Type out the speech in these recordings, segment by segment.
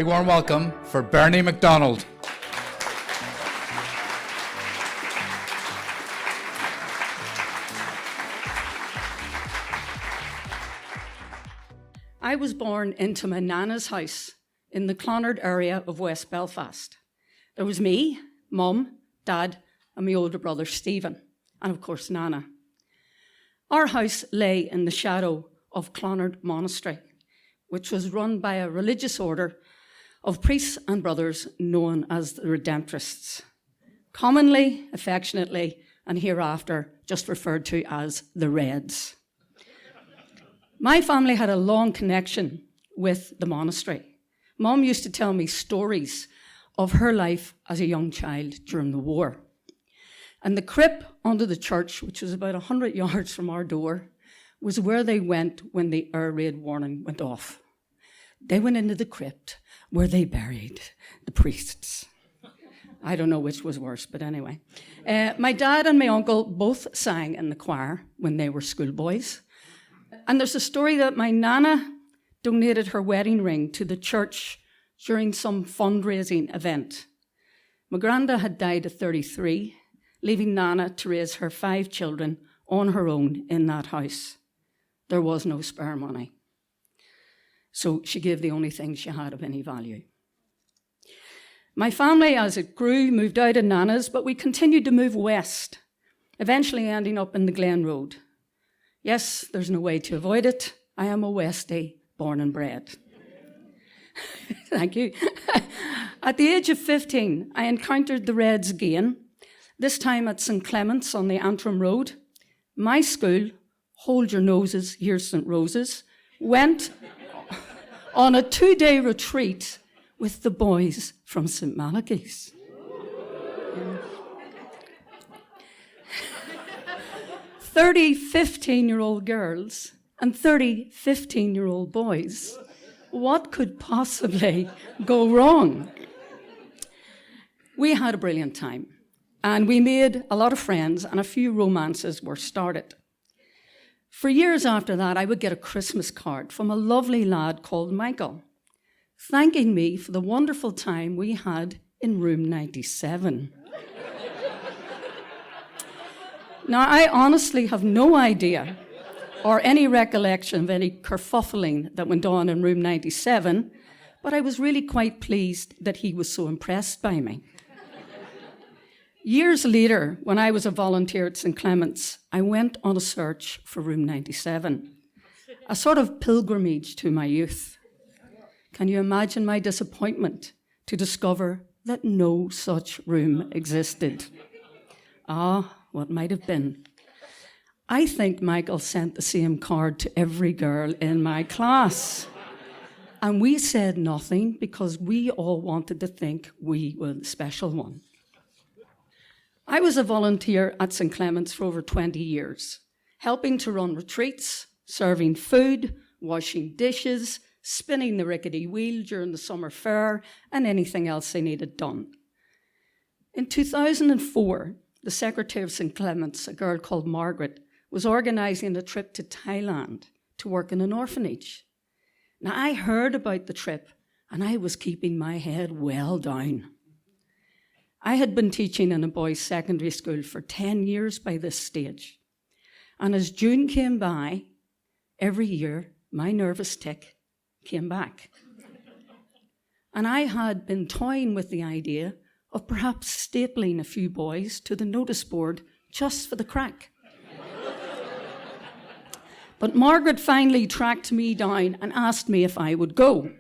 Big warm welcome for Bernie McDonald. I was born into my nana's house in the Clonard area of West Belfast. There was me, Mum, Dad, and my older brother Stephen, and of course Nana. Our house lay in the shadow of Clonard Monastery, which was run by a religious order of priests and brothers known as the Redemptorists, commonly, affectionately, and hereafter just referred to as the Reds. My family had a long connection with the monastery. Mum used to tell me stories of her life as a young child during the war. And the crypt under the church, which was about 100 yards from our door, was where they went when the air raid warning went off. They went into the crypt where they buried the priests. I don't know which was worse, but anyway. My dad and my uncle both sang in the choir when they were schoolboys. And there's a story that my nana donated her wedding ring to the church during some fundraising event. My granda had died at 33, leaving Nana to raise her 5 children on her own in that house. There was no spare money. So she gave the only thing she had of any value. My family, as it grew, moved out of Nana's, but we continued to move west, eventually ending up in the Glen Road. Yes, there's no way to avoid it. I am a Westie, born and bred. Thank you. At the age of 15, I encountered the Reds again, this time at St. Clement's on the Antrim Road. My school, hold your noses, here's St. Rose's, went on a 2-day retreat with the boys from St. Malachy's. 30 15-year-old girls and 30 15-year-old boys. What could possibly go wrong? We had a brilliant time, and we made a lot of friends, and a few romances were started. For years after that, I would get a Christmas card from a lovely lad called Michael, thanking me for the wonderful time we had in room 97. Now, I honestly have no idea or any recollection of any kerfuffling that went on in room 97, but I was really quite pleased that he was so impressed by me. Years later, when I was a volunteer at St. Clement's, I went on a search for room 97, a sort of pilgrimage to my youth. Can you imagine my disappointment to discover that no such room existed? Ah, what might have been. I think Michael sent the same card to every girl in my class. And we said nothing because we all wanted to think we were the special one. I was a volunteer at St. Clement's for over 20 years, helping to run retreats, serving food, washing dishes, spinning the rickety wheel during the summer fair, and anything else they needed done. In 2004, the secretary of St. Clement's, a girl called Margaret, was organising a trip to Thailand to work in an orphanage. Now, I heard about the trip, and I was keeping my head well down. I had been teaching in a boys' secondary school for 10 years by this stage. And as June came by, every year, my nervous tick came back. And I had been toying with the idea of perhaps stapling a few boys to the notice board just for the crack. But Margaret finally tracked me down and asked me if I would go.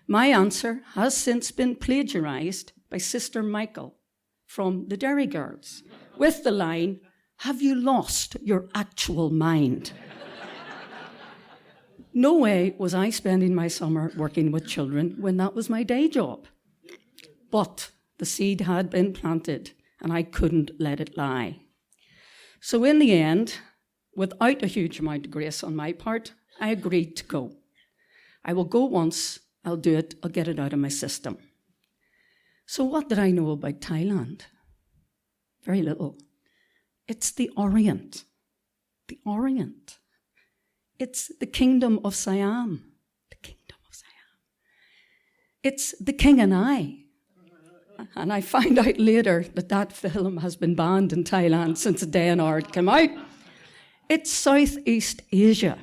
My answer has since been plagiarised by Sister Michael from the Derry Girls with the line, "Have you lost your actual mind?" No way was I spending my summer working with children when that was my day job. But the seed had been planted, and I couldn't let it lie. So in the end, without a huge amount of grace on my part, I agreed to go. I will go once, I'll do it, I'll get it out of my system. So what did I know about Thailand? Very little. It's the Orient. The Orient. It's the kingdom of Siam. The kingdom of Siam. It's The King and I. And I find out later that that film has been banned in Thailand since the day and hour it came out. It's Southeast Asia,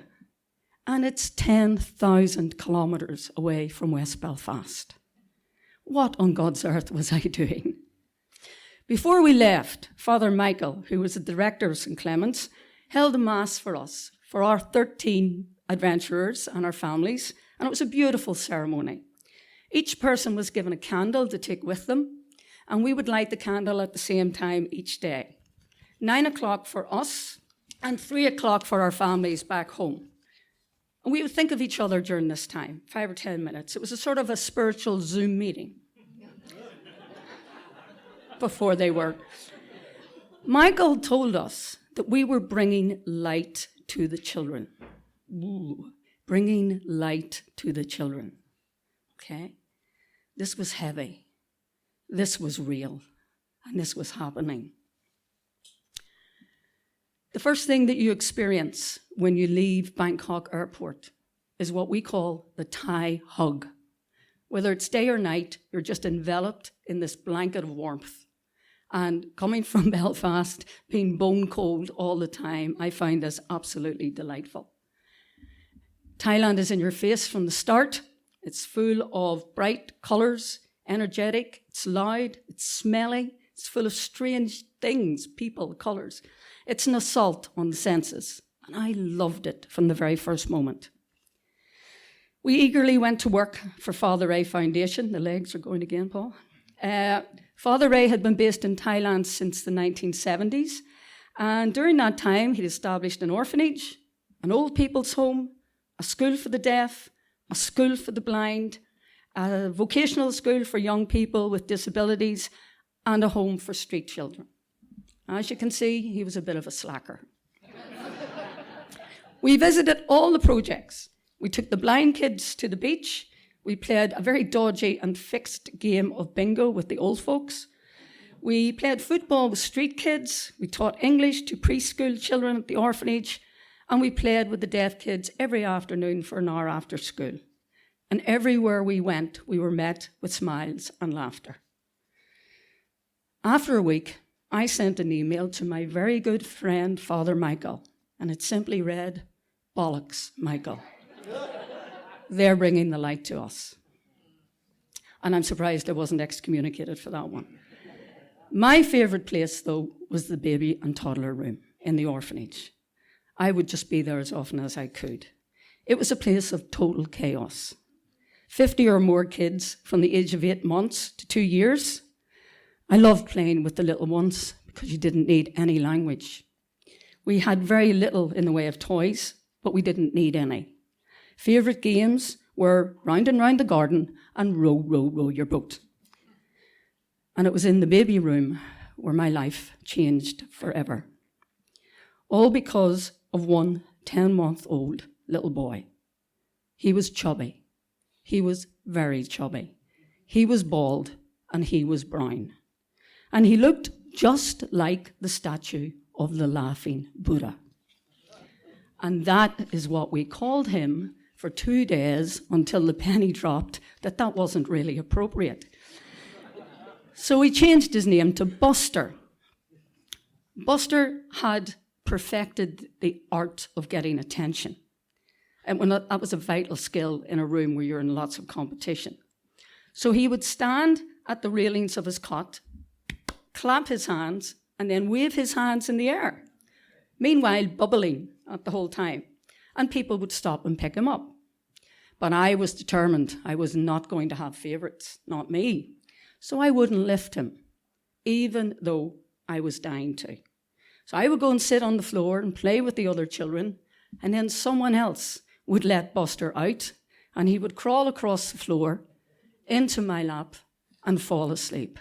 and it's 10,000 kilometres away from West Belfast. What on God's earth was I doing? Before we left, Father Michael, who was the director of St. Clement's, held a mass for us, for our 13 adventurers and our families, and it was a beautiful ceremony. Each person was given a candle to take with them, and we would light the candle at the same time each day. 9 o'clock for us, and 3 o'clock for our families back home. And we would think of each other during this time, 5 or 10 minutes. It was a sort of a spiritual Zoom meeting before they were. Michael told us that we were bringing light to the children. Ooh, bringing light to the children. Okay? This was heavy. This was real. And this was happening. The first thing that you experience when you leave Bangkok Airport is what we call the Thai hug. Whether it's day or night, you're just enveloped in this blanket of warmth. And coming from Belfast, being bone cold all the time, I find this absolutely delightful. Thailand is in your face from the start. It's full of bright colours, energetic, it's loud, it's smelly, it's full of strange things, people, colours. It's an assault on the senses, and I loved it from the very first moment. We eagerly went to work for Father Ray Foundation. The legs are going again, Paul. Father Ray had been based in Thailand since the 1970s, and during that time he'd established an orphanage, an old people's home, a school for the deaf, a school for the blind, a vocational school for young people with disabilities, and a home for street children. As you can see, he was a bit of a slacker. We visited all the projects. We took the blind kids to the beach. We played a very dodgy and fixed game of bingo with the old folks. We played football with street kids. We taught English to preschool children at the orphanage. And we played with the deaf kids every afternoon for an hour after school. And everywhere we went, we were met with smiles and laughter. After a week, I sent an email to my very good friend, Father Michael, and it simply read, "Bollocks, Michael. They're bringing the light to us." And I'm surprised I wasn't excommunicated for that one. My favourite place, though, was the baby and toddler room in the orphanage. I would just be there as often as I could. It was a place of total chaos. 50 or more kids from the age of 8 months to 2 years. I loved playing with the little ones because you didn't need any language. We had very little in the way of toys, but we didn't need any. Favourite games were round and round the garden and row, row, row your boat. And it was in the baby room where my life changed forever. All because of one 10-month-old little boy. He was chubby. He was very chubby. He was bald and he was brown. And he looked just like the statue of the laughing Buddha. And that is what we called him for 2 days until the penny dropped that wasn't really appropriate. So we changed his name to Buster. Buster had perfected the art of getting attention. And that was a vital skill in a room where you're in lots of competition. So he would stand at the railings of his cot, clap his hands, and then wave his hands in the air, meanwhile bubbling at the whole time. And people would stop and pick him up. But I was determined I was not going to have favourites, not me. So I wouldn't lift him, even though I was dying to. So I would go and sit on the floor and play with the other children, and then someone else would let Buster out, and he would crawl across the floor into my lap and fall asleep.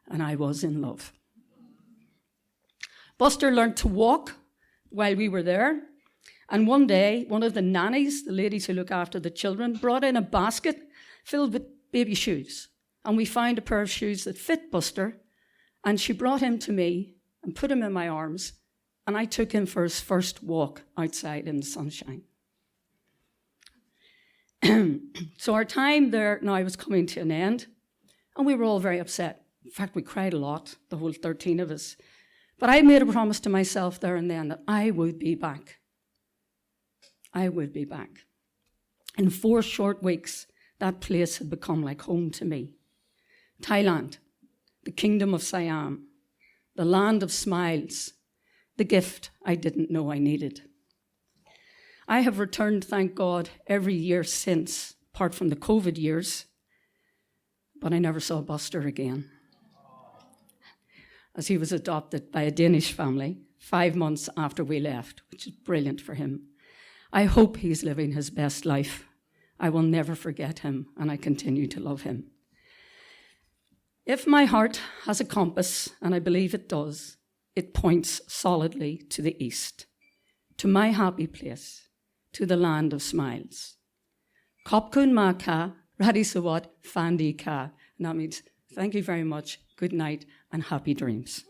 And I was in love. Buster learned to walk while we were there, and one day, one of the nannies, the ladies who look after the children, brought in a basket filled with baby shoes, and we found a pair of shoes that fit Buster, and she brought him to me and put him in my arms, and I took him for his first walk outside in the sunshine. So our time there now was coming to an end, and we were all very upset. In fact, we cried a lot, the whole 13 of us. But I made a promise to myself there and then that I would be back. I would be back. In 4 short weeks, that place had become like home to me. Thailand, the kingdom of Siam, the land of smiles, the gift I didn't know I needed. I have returned, thank God, every year since, apart from the COVID years, but I never saw Buster again, as he was adopted by a Danish family 5 months after we left, which is brilliant for him. I hope he's living his best life. I will never forget him, and I continue to love him. If my heart has a compass, and I believe it does, it points solidly to the east, to my happy place, to the land of smiles. Kopkun ma ka, radi sawat, fandi ka. And that means thank you very much, good night, and happy dreams.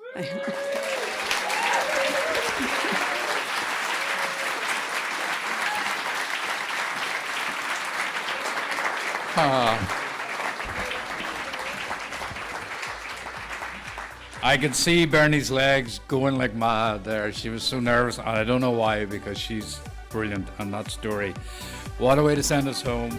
I could see Bernie's legs going like mad there. She was so nervous, and I don't know why, because she's brilliant on that story. What a way to send us home.